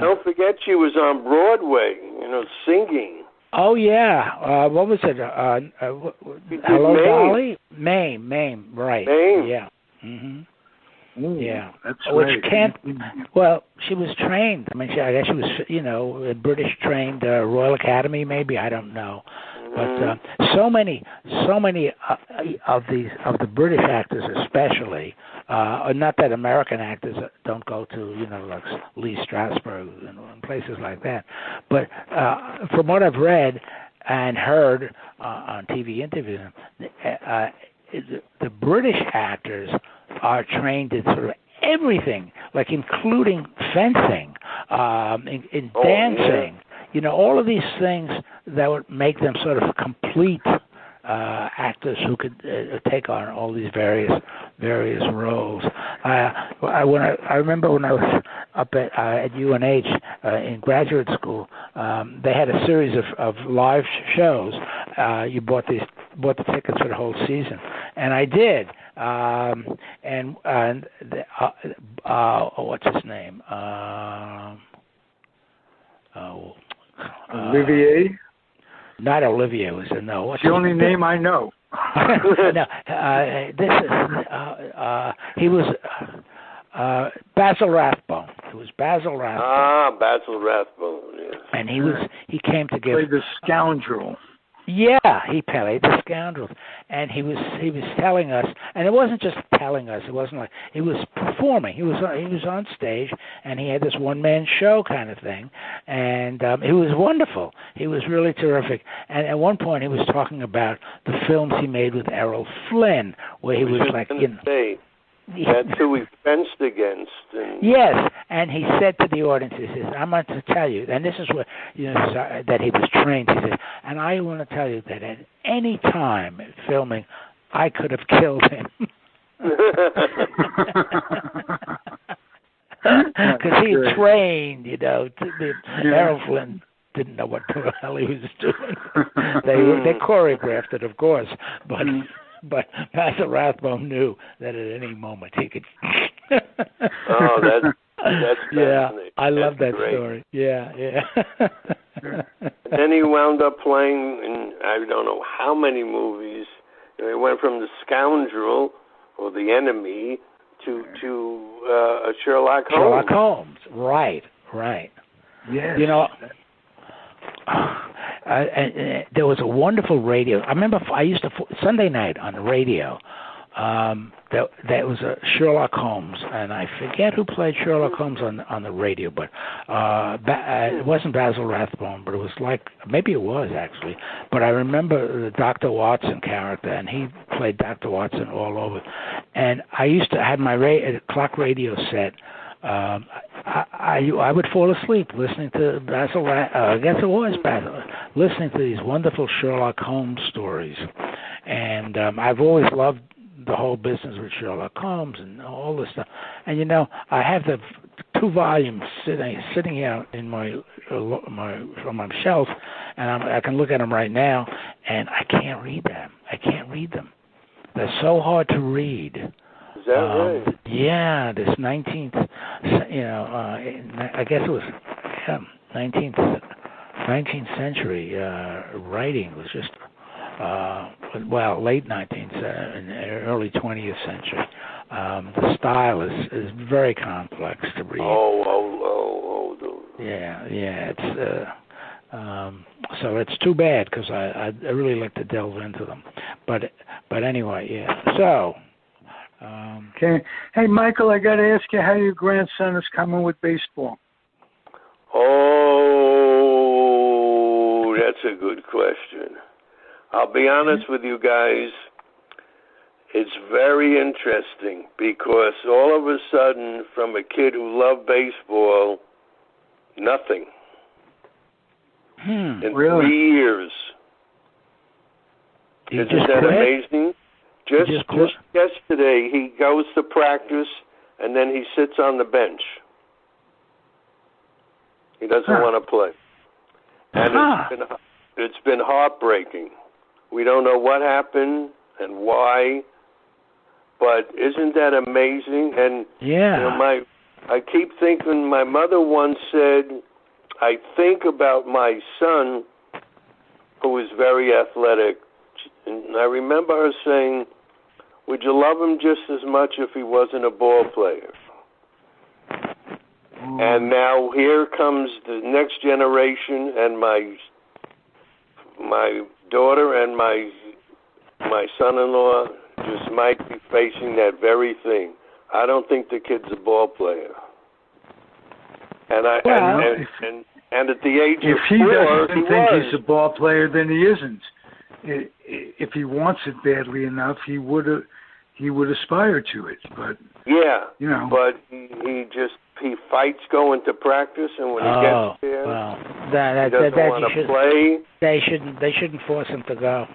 Don't forget she was on Broadway, singing. Oh, yeah. What was it? Hello, Dolly? Mame, right. Mame. Yeah. Mm-hmm. Ooh, yeah, that's which right. Well, she was trained. I mean, I guess she was, a British trained Royal Academy, maybe. I don't know, but so many of the British actors, especially, not that American actors don't go to, like Lee Strasberg and places like that, but from what I've read and heard on TV interviews, the British actors are trained in sort of everything, like including fencing, in dancing, all of these things that would make them sort of complete actors who could take on all these various roles. I remember when I was up at UNH in graduate school, they had a series of live shows. You bought the tickets for the whole season, and I did. What's his name? Olivier? Not Olivier. It was no. What's the only name I know. No, he was Basil Rathbone. It was Basil Rathbone. Ah, Basil Rathbone. Yes. And he came to give. Played the scoundrel. Yeah, he played the scoundrels, and he was telling us, and it wasn't just telling us. It wasn't like he was performing. He was on stage, and he had this one-man show kind of thing, and it was wonderful. He was really terrific. And at one point, he was talking about the films he made with Errol Flynn, where he was like, that's who we fenced against. Yes, and he said to the audience, he says, "I'm going to tell you," and this is where that he was trained. He said, "And I want to tell you that at any time filming, I could have killed him." Because he trained, Errol Flynn didn't know what the hell he was doing. They choreographed it, of course, but Basil Rathbone knew that at any moment he could. Oh, that's yeah, fascinating. I love that great. story. Yeah. And then he wound up playing in I don't know how many movies. He went from the scoundrel or the enemy to Sherlock Holmes. Sherlock Holmes, right. Yes. There was a wonderful radio. I remember I used to Sunday night on the radio. That was a Sherlock Holmes, and I forget who played Sherlock Holmes on the radio, but it wasn't Basil Rathbone, but it was maybe it was actually. But I remember the Dr. Watson character, and he played Dr. Watson all over. And I used to have my clock radio set. I would fall asleep listening to Basil. I guess it was Basil, listening to these wonderful Sherlock Holmes stories, and I've always loved the whole business with Sherlock Holmes and all this stuff. And I have the 2 volumes sitting here in on my shelf, and I can look at them right now. and I can't read them. They're so hard to read. Is that right? Yeah, this 19th, I guess it was 19th century writing was just, late 19th and early 20th century. The style is very complex to read. Yeah, it's so it's too bad because I really like to delve into them, but anyway, yeah. So, okay. Hey, Michael, I got to ask you how your grandson is coming with baseball. Oh, that's a good question. I'll be honest with you guys. It's very interesting because all of a sudden, from a kid who loved baseball, nothing. In really? 3 years. Isn't that amazing? Just yesterday, he goes to practice, and then he sits on the bench. He doesn't want to play. And it's been heartbreaking. We don't know what happened and why, but isn't that amazing? And I keep thinking, my mother once said, I think about my son, who is very athletic, and I remember her saying, would you love him just as much if he wasn't a ball player? And now here comes the next generation, and my daughter and my son-in-law just might be facing that very thing. I don't think the kid's a ball player. And at the age of 4, if he doesn't think he's a ball player, then he isn't. If he wants it badly enough, he would aspire to it. But but he fights going to practice, and when he gets there, he doesn't want to play. They shouldn't force him to go.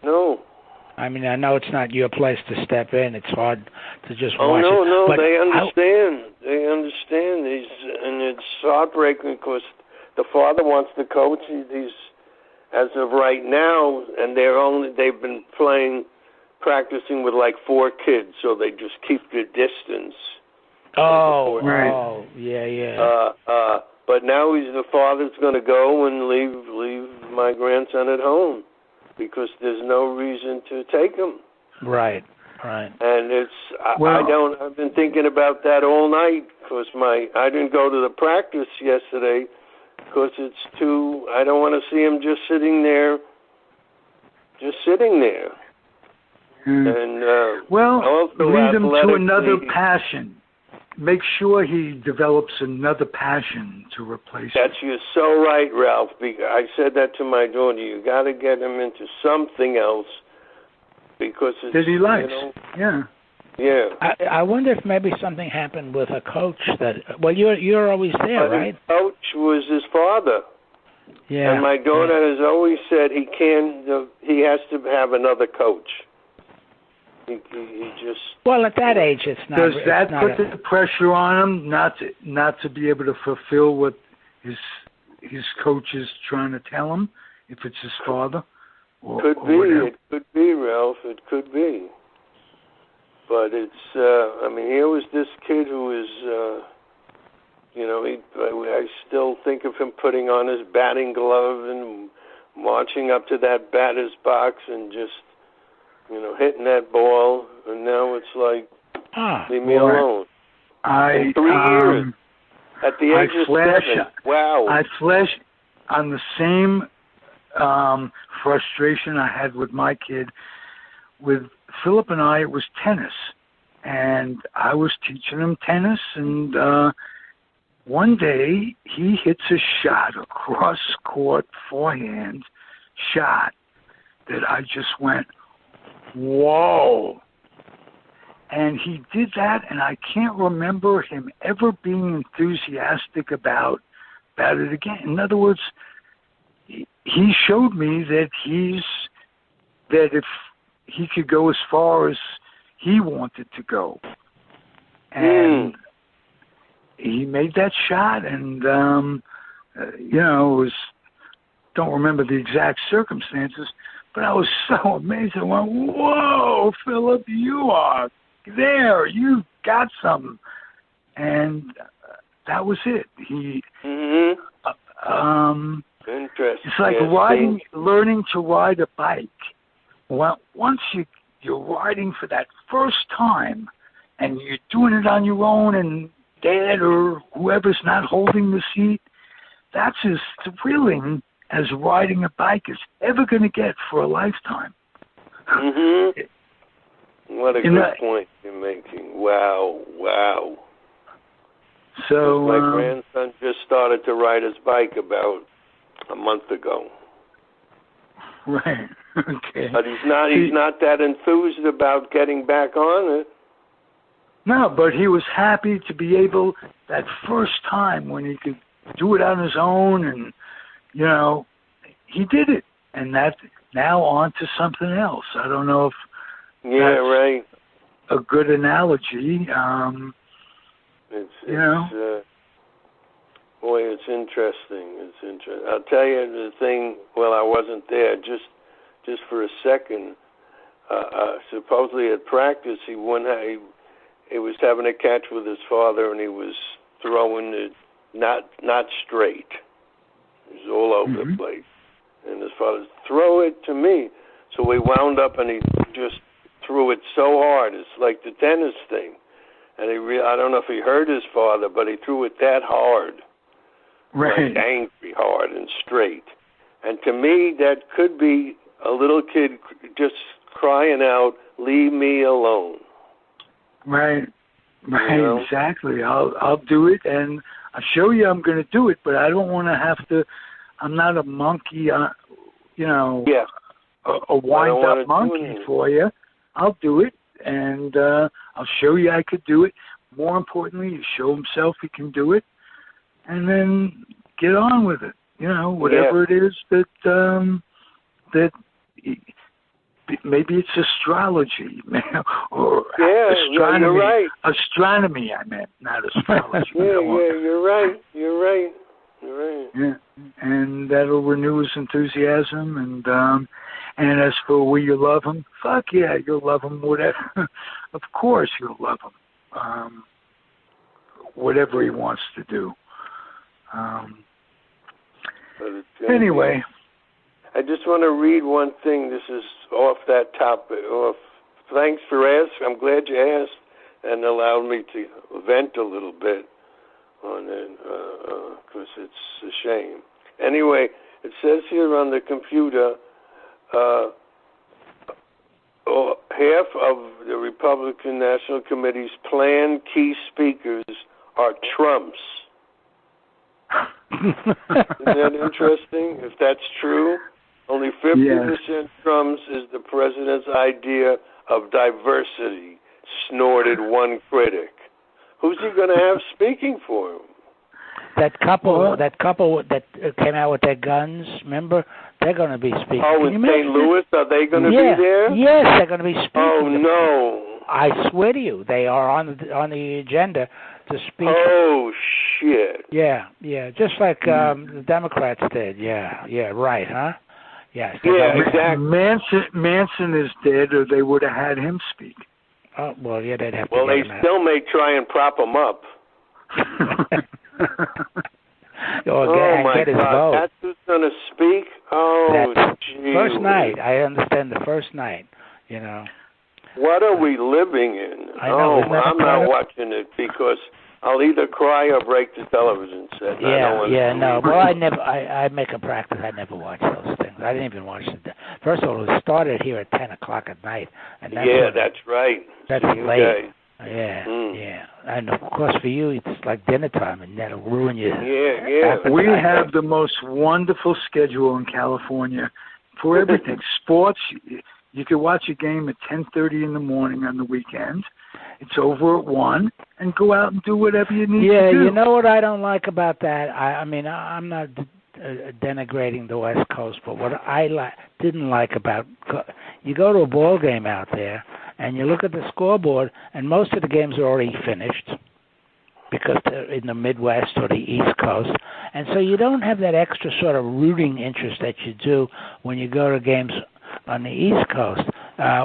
No. I mean, I know it's not your place to step in. It's hard to just watch it. No, but they understand. And it's heartbreaking because the father wants to coach. He's as of right now, and they've been practicing with like 4 kids, so they just keep their distance. Yeah. But now the father's going to go and leave my grandson at home because there's no reason to take him. Right. And I've been thinking about that all night because I didn't go to the practice yesterday because I don't want to see him just sitting there. And lead him to another passion. Make sure he develops another passion to replace it. You're so right, Ralph. I said that to my daughter. You got to get him into something else because it's, that he likes. Yeah. I wonder if maybe something happened with a coach you're always there, right? His coach was his father. Yeah. And my daughter has always said he has to have another coach. He just. Well, at that age, it's not. Does that put the pressure on him not to be able to fulfill what his coach is trying to tell him? If it's his father, It could be, Ralph. It could be. But it's. Here was this kid who is. I still think of him putting on his batting glove and marching up to that batter's box and just. Hitting that ball, and now it's like, leave me alone. 3 years. At the age of 7. Wow. I flash on the same frustration I had with my kid. With Philip and I, it was tennis. And I was teaching him tennis, and one day he hits a shot, a cross-court forehand shot, that I just went, whoa. And he did that, and I can't remember him ever being enthusiastic about it again. In other words, he showed me that if he could go as far as he wanted to go. And he made that shot, and it was don't remember the exact circumstances, but I was so amazed. I went, "Whoa, Philip, you are there. You got something." And that was it. He, interesting. It's like learning to ride a bike. Well, once you're riding for that first time, and you're doing it on your own, and Dad or whoever's not holding the seat, that's as thrilling as riding a bike is ever going to get for a lifetime. What a good point you're making. Wow. So my grandson just started to ride his bike about a month ago. Right. Okay. But he's not that enthused about getting back on it. No, but he was happy to be able, that first time when he could do it on his own, and, he did it. And that, now on to something else. I don't know if that's a good analogy. It's interesting. I'll tell you the thing, well, I wasn't there, just for a second. Supposedly at practice, he was having a catch with his father, and he was throwing it not straight. It was all over the place. And his father said, "Throw it to me." So we wound up, and he just threw it so hard. It's like the tennis thing. And I don't know if he heard his father, but he threw it that hard. Right. Like angry hard and straight. And to me, that could be a little kid just crying out, "Leave me alone." Right, exactly. I'll do it, and I'll show you I'm going to do it, but I don't want to have to. I'm not a monkey, a wind-up monkey for you. I'll do it, and I'll show you I could do it. More importantly, you show himself he can do it, and then get on with it. Whatever it is that maybe it's astrology, or astronomy. You're right. Astronomy, I meant, not astrology. You're right. Yeah, and that'll renew his enthusiasm. And as for will you love him? Fuck yeah, you'll love him. Whatever, of course you'll love him. Whatever he wants to do. Anyway. I just want to read one thing. This is off that topic. Thanks for asking. I'm glad you asked and allowed me to vent a little bit on it, because it's a shame. Anyway, it says here on the computer, half of the Republican National Committee's planned key speakers are Trumps. Isn't that interesting? If that's true, only 50% Trumps is the president's idea of diversity, snorted one critic. Who's he going to have speaking for him? That couple that came out with their guns, remember? They're going to be speaking. Oh, in St. Louis? Are they going to be there? Yes, they're going to be speaking. Oh, no. I swear to you, they are on the agenda to speak. Oh, shit. Yeah, just like the Democrats did. Yeah, right, huh? Yes. Yeah, exactly. Manson is dead, or they would have had him speak. Oh, well, yeah, they'd have to. Well, they still may try and prop him up. Get his vote. That's who's going to speak? Oh, geez. First night. I understand the first night, What are we living in? I know, I'm not watching it because I'll either cry or break the television set. No. Well, I make a practice. I never watch those things. I didn't even watch it. First of all, it started here at 10 o'clock at night. And that's right. That's late. Yeah. And, of course, for you, it's like dinner time, and that'll ruin you. Yeah. We have the most wonderful schedule in California for everything. Sports, you can watch a game at 10:30 in the morning on the weekend. It's over at 1, and go out and do whatever you need to do. Yeah, you know what I don't like about that? I mean, I'm not denigrating the West Coast, but what I didn't like about, you go to a ball game out there, and you look at the scoreboard, and most of the games are already finished. because they're in the Midwest or the East Coast. And so you don't have that extra sort of rooting interest that you do when you go to games on the East Coast,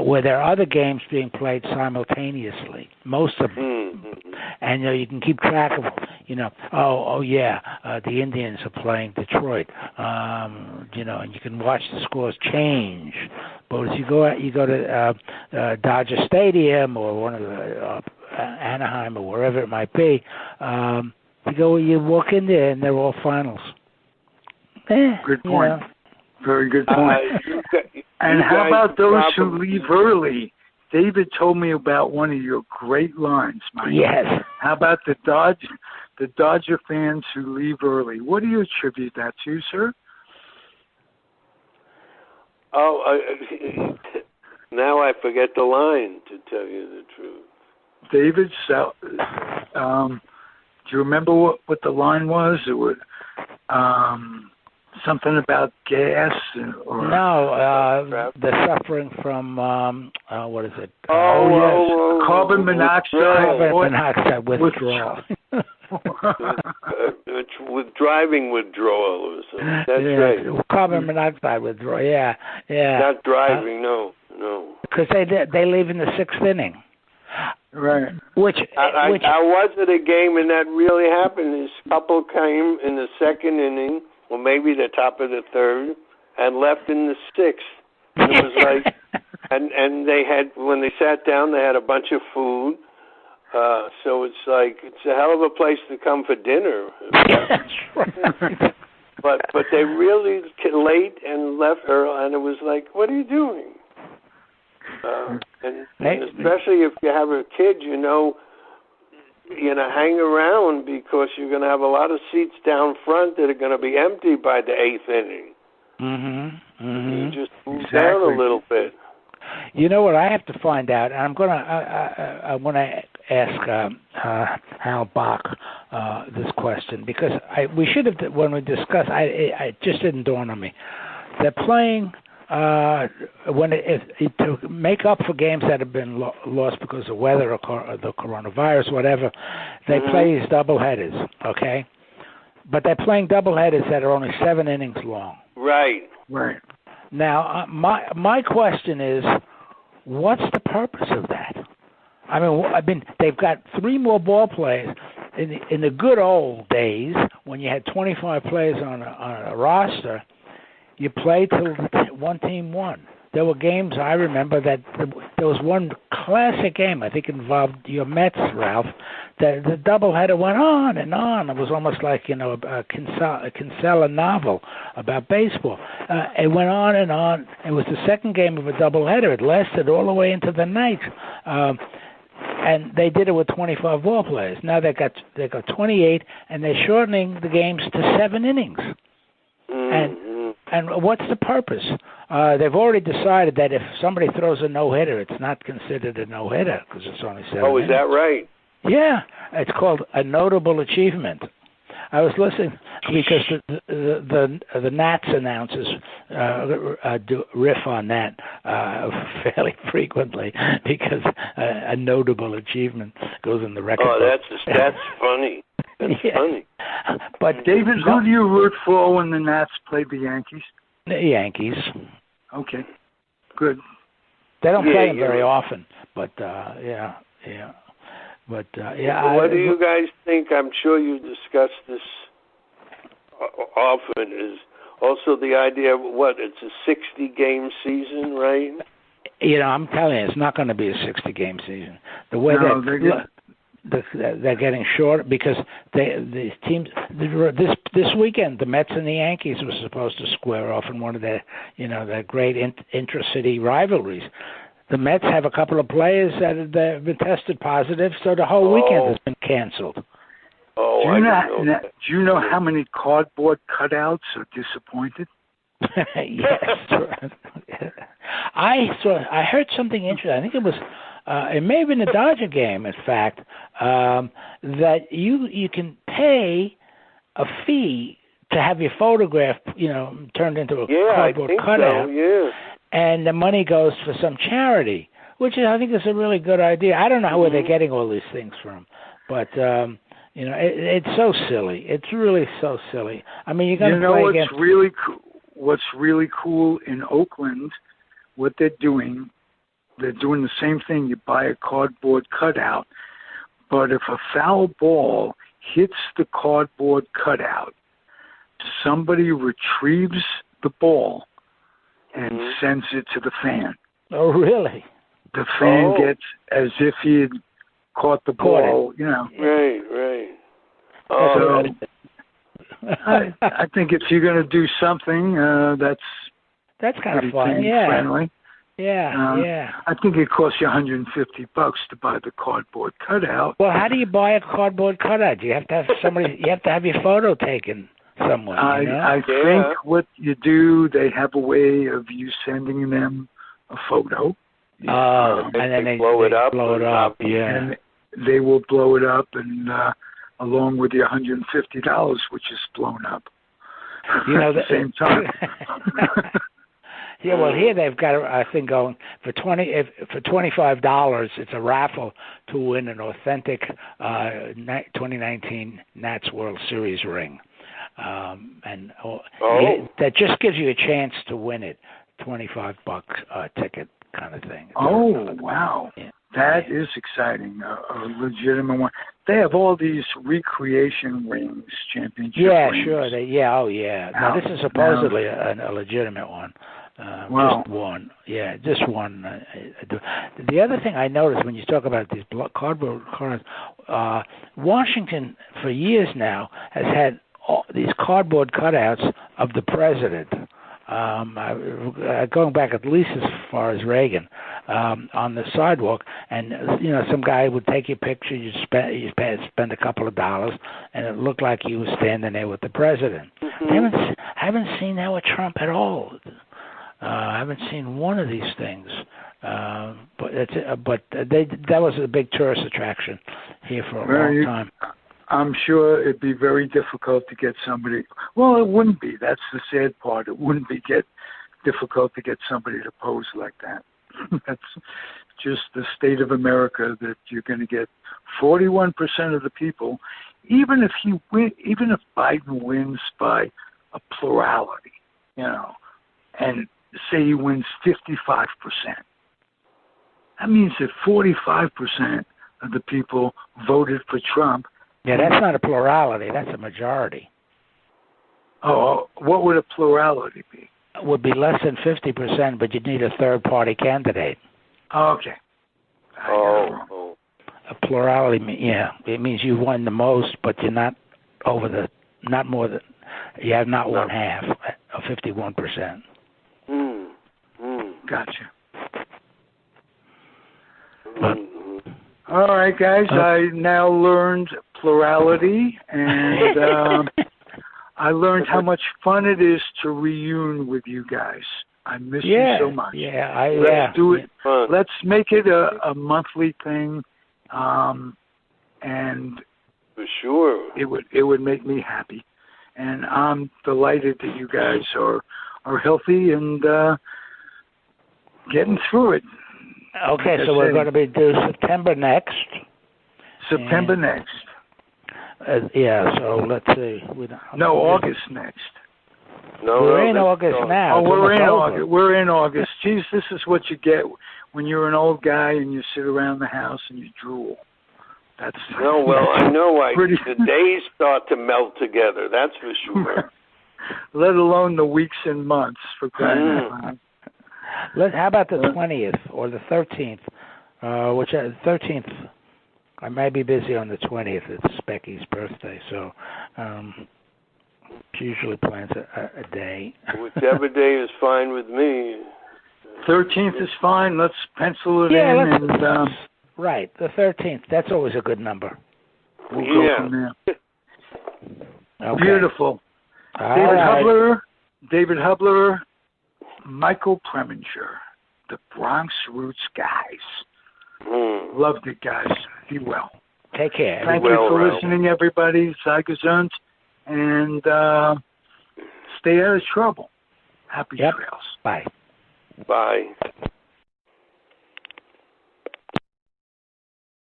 where there are other games being played simultaneously, most of them. Mm-hmm. And you can keep track of, the Indians are playing Detroit, and you can watch the scores change. But as you go to Dodger Stadium or one of the Anaheim or wherever it might be, you walk in there and they're all finals. Good point. Very good point. And how about those who leave early? David told me about one of your great lines, Mike. Yes. How about the Dodger fans who leave early? What do you attribute that to, sir? Oh, now I forget the line, to tell you the truth. David, do you remember what the line was? It was something about gas or the suffering from what is it? Carbon monoxide. Carbon monoxide withdrawal. It's with driving withdrawal or something. That's right. Carbon monoxide withdrawal. Yeah. Not driving, no. Because they leave in the sixth inning. Right. Which I was at a game and that really happened. This couple came in the second inning, or maybe the top of the third, and left in the sixth. And it was like, and they had, when they sat down, they had a bunch of food. So it's a hell of a place to come for dinner. That's right. But they really late and left early, and it was like, what are you doing? And especially if you have a kid, hang around because you're going to have a lot of seats down front that are going to be empty by the eighth inning. You just move down a little bit. You know what I have to find out, and I want to ask Hal Bach this question, because we should have, when we discussed, it just didn't dawn on me. They're playing to make up for games that have been lost because of weather or the coronavirus, whatever. They play these doubleheaders, okay? But they're playing doubleheaders that are only 7 innings long. Right. Now, my question is, what's the purpose of that? I mean, they've got 3 more ball players. In the good old days, when you had 25 players on a roster, you played till one team won. There were games, I remember, that there was one classic game, I think involved your Mets, Ralph, that the doubleheader went on and on. It was almost like, a Kinsella novel about baseball. It went on and on. It was the second game of a doubleheader. It lasted all the way into the night. And they did it with 25 ball players. Now they got 28, and they're shortening the games to 7 innings. And what's the purpose? They've already decided that if somebody throws a no-hitter, it's not considered a no-hitter because it's only 7 innings. Oh, is that right? Yeah, it's called a notable achievement. I was listening because the Nats announcers do riff on that fairly frequently because a notable achievement goes in the record book. That's funny. That's funny. But David, who do you root for when the Nats play the Yankees? The Yankees. Okay, good. They don't play them very often, but yeah. But what do you guys think? I'm sure you discussed this often. Is also the idea of it's a 60-game season, right? I'm telling you, it's not going to be a 60-game season. The way they're getting short because the teams this weekend, the Mets and the Yankees were supposed to square off in one of their their great intra-city rivalries. The Mets have a couple of players that have been tested positive, so the whole weekend has been canceled. Oh, do you know how many cardboard cutouts are disappointed? Yes. I heard something interesting. I think it was it may have been the Dodger game, in fact, that you can pay a fee to have your photograph, turned into a cardboard cutout. So, yeah. And the money goes for some charity, which I think is a really good idea. I don't know where they're getting all these things from, but It's so silly. It's really so silly. I mean, you're going to play against... What's really cool in Oakland, what they're doing the same thing. You buy a cardboard cutout, but if a foul ball hits the cardboard cutout, somebody retrieves the ball and sends it to the fan. Oh, really? The fan gets as if he had caught the ball, Right. So, I think if you're going to do something, that's kind of fun. Friendly. Yeah. I think it costs you $150 to buy the cardboard cutout. Well, how do you buy a cardboard cutout? You have to have somebody. You have to have your photo taken somewhere. I think what you do, they have a way of you sending them a photo. And then they blow it up. Yeah. And they will blow it up, and along with your $150, which is blown up at the same time. Yeah, well, here they've got a thing going for $25. It's a raffle to win an authentic 2019 Nats World Series ring, that just gives you a chance to win it. $25 ticket kind of thing. Oh, wow. Yeah. That is exciting, a legitimate one. They have all these recreation rings, championship rings. Sure. Now, this is supposedly a legitimate one. Just one. Yeah, just one. The other thing I noticed when you talk about these cardboard cards, Washington for years now has had these cardboard cutouts of the president. Going back at least as far as Reagan, on the sidewalk, and some guy would take your picture. You spend a couple of dollars, and it looked like you were standing there with the president. I haven't seen that with Trump at all. I haven't seen one of these things, but that was a big tourist attraction here for a long time. I'm sure it'd be very difficult to get somebody. Well, it wouldn't be. That's the sad part. It wouldn't be difficult to get somebody to pose like that. That's just the state of America, that you're going to get 41% of the people, even if Biden wins by a plurality, and say he wins 55%. That means that 45% of the people voted for Trump. Yeah, that's not a plurality. That's a majority. Oh, what would a plurality be? It would be less than 50%, but you'd need a third-party candidate. Okay. A plurality, it means you won the most, but you're not more than, you have not one half of 51%. Gotcha. All right, guys. I now learned plurality, and I learned how much fun it is to reunion with you guys. I miss you so much. Let's do it. Let's make it a monthly thing, and for sure, it would make me happy. And I'm delighted that you guys are healthy and getting through it. Okay, so we're going to be due September next. September next. So let's see. August next. We're in August now. Oh, we're in August. We're in August. Geez, this is what you get when you're an old guy and you sit around the house and you drool. I know. The days start to melt together. That's for sure. Let alone the weeks and months, for crying out loud. How about the 20th or the 13th? Which 13th, I may be busy on the 20th. It's Becky's birthday, so she usually plans a day. Whichever day is fine with me. 13th is fine. Let's pencil it in. Right, the 13th. That's always a good number. We'll go from there. Okay. Beautiful. David Hubler, Michael Preminger, the Bronx Roots guys. Loved it, guys. Be well. Take care. Thank you for listening, everybody. Sei gesund, and stay out of trouble. Happy trails. Bye. Bye.